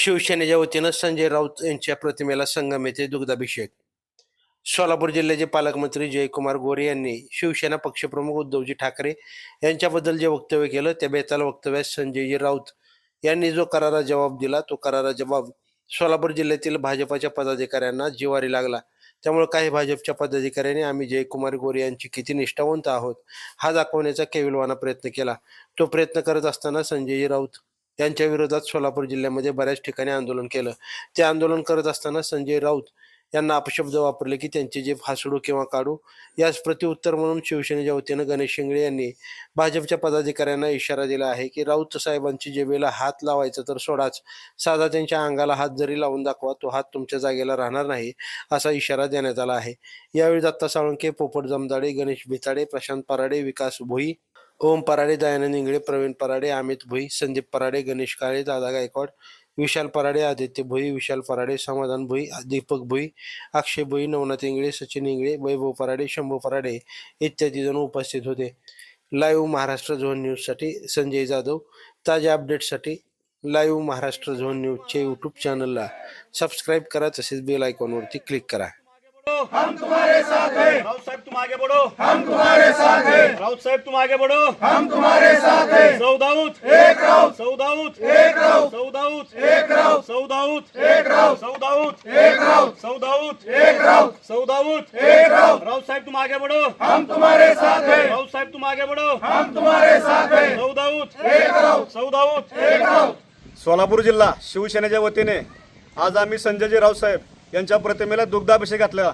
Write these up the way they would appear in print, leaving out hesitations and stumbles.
शिवसेनेच्या वतीनं संजय राऊत यांच्या प्रतिमेला संगम येथे दुग्धाभिषेक. सोलापूर जिल्ह्याचे पालकमंत्री जयकुमार गोरे यांनी शिवसेना पक्षप्रमुख उद्धवजी ठाकरे यांच्याबद्दल जे वक्तव्य केलं त्या बेताल वक्तव्यात संजयजी राऊत यांनी जो करारा जबाब दिला तो करारा जबाब सोलापूर जिल्ह्यातील भाजपाच्या पदाधिकाऱ्यांना जिवारी लागला. त्यामुळे काही भाजपच्या पदाधिकाऱ्यांनी आम्ही जयकुमार गोरे यांची किती निष्ठावंत आहोत हा दाखवण्याचा केविलवाना प्रयत्न केला. तो प्रयत्न करत असताना संजयजी राऊत यांच्या विरोधात सोलापूर जिल्ह्यामध्ये बऱ्याच ठिकाणी आंदोलन केलं. ते आंदोलन करत असताना संजय राऊत यांना अपशब्द वापरले की त्यांचे जे फासडू किंवा काढू. यास प्रत्युत्तर म्हणून शिवसेनेच्या वतीनं गणेश शिंगळे यांनी भाजपच्या पदाधिकाऱ्यांना इशारा दिला आहे की राऊत साहेबांची जेबेला हात लावायचा तर सोडाच, साधा त्यांच्या अंगाला हात जरी लावून दाखवा तो हात तुमच्या जागेला राहणार नाही असा इशारा देण्यात आला आहे. यावेळी दत्ता साळुंके, पोपट जमदाडे, गणेश भिताडे, प्रशांत पराडे, विकास भोई, ओम पराडे, दयानंद इंगळे, प्रवीण पराडे, अमित भोई, संदीप पराडे, गणेश काळे, दादा गायकवाड, विशाल पराडे, आदित्य भोई, विशाल पराडे, समाधान भोई, दीपक भोई, अक्षय भोई, नवनाथ इंगळे, सचिन इंगळे, वैभव पराडे, शंभू पराडे इत्यादी जण उपस्थित होते. लाईव्ह महाराष्ट्र झोन न्यूजसाठी संजय जाधव. ताज्या अपडेट्ससाठी लाईव्ह महाराष्ट्र झोन न्यूजचे यूट्यूब चॅनलला सबस्क्राईब करा, तसेच बेल आयकॉनवरती क्लिक करा. हम तुम्हारे साथ हैं। राउत साहब तुम आगे बढ़ो, हम तुम्हारे साथ हैं। राउत साहब तुम आगे बढ़ो, हम तुम्हारे साथ हैं। सौदाऊत एक राउत, सौदाऊत एक राउत, सौदाऊत एक राउत, सौदाऊत एक राउत, सौदाऊत एक राउत, सौदाऊत एक राउत, सौदाऊत एक राउत। राउत साहब तुम आगे बढ़ो, हम तुम्हारे साथ हैं। राउत साहब तुम आगे बढ़ो, हम तुम्हारे साथ हैं। सौदाऊत एक राउत, सौदाऊत एक राउत। सोलापूर जिल्हा शिवसेनेच्या वतीने आज आम्ही संजयजी राऊत साहेब यांच्या प्रतिमेला दुग्धाभिषेक घातला.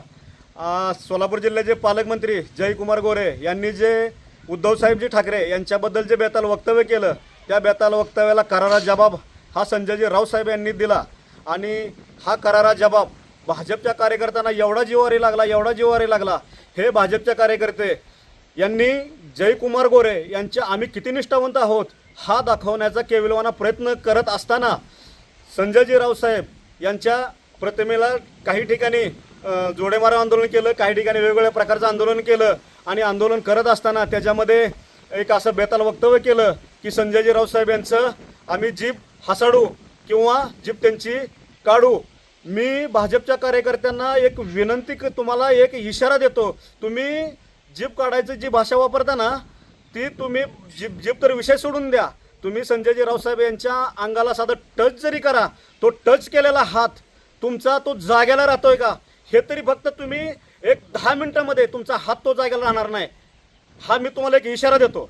सोलापूर जिल्ह्याचे पालकमंत्री जयकुमार गोरे यांनी जे उद्धवसाहेबजी ठाकरे यांच्याबद्दल जे बेताल वक्तव्य केलं त्या बेताल वक्तव्याला करारा जबाब हा संजयजी राऊत साहेब यांनी दिला. आणि हा करारा जबाब भाजपच्या कार्यकर्त्यांना एवढा जिव्हारी लागला. हे भाजपच्या कार्यकर्ते यांनी जयकुमार गोरे यांचे आम्ही किती निष्ठावंत आहोत हा दाखवण्याचा केविलवाना प्रयत्न करत असताना संजयजी राऊत साहेब यांच्या प्रतिमेला काही ठिकाणी जोडेमारा आंदोलन केलं, काही ठिकाणी वेगवेगळ्या प्रकारचं आंदोलन केलं. आणि आंदोलन करत असताना त्याच्यामध्ये एक असं बेताल वक्तव्य केलं की संजयजी राऊत साहेब यांचं आम्ही जीभ हसाडू किंवा जीभ त्यांची काढू. मी भाजपच्या कार्यकर्त्यांना एक विनंती, तुम्हाला एक इशारा देतो, तुम्ही जीभ काढायची जी भाषा वापरता ना ती तुम्ही जीभ तर विषय सोडून द्या. तुम्ही संजयजी राऊत साहेब यांच्या अंगाला साधं टच जरी करा, तो टच केलेला हात तुमचा तो जागेला राहतोय का हे तरी फक्त तुम्ही एक 10 मिनिटांमध्ये तुमचा हात तो जागेला राहणार नाही. हा मी तुम्हाला एक इशारा देतो.